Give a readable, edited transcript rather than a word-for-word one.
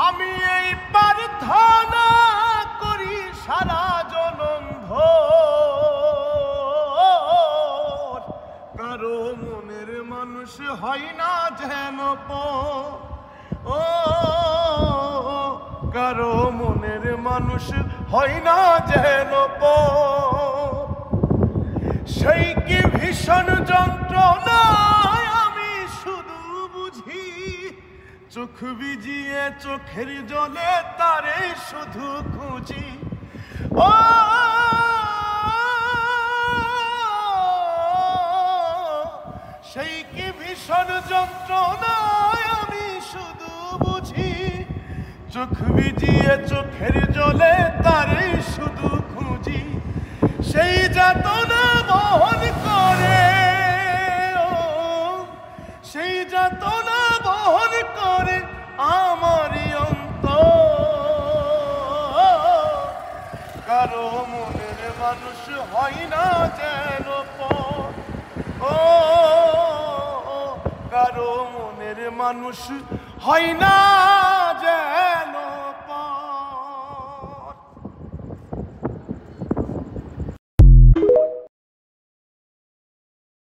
আমি এই প্রার্থনা করি সারা জনম ভোর, কারো মনের মানুষ হয় না যেন ও কারো মনের মানুষ হয় না যেন সেই কি ভীষণ যন্ত্রণায় আমি শুধু বুঝি, চোখ ভিজিয়ে চোখের জলে তারে শুধু খুঁজি। ও সেই কি ভীষণ যন্ত্রণায় আমি শুধু বুঝি, চোখ ভিজিয়ে চোখের জলে তারে শুধু খুঁজি। সেই যাতনা বহন করে, সেই যাতনা বহন করে আমারই অন্তর, কারো মনের মানুষ হয় না যেন ও কারো মনের মানুষ হয় না যেন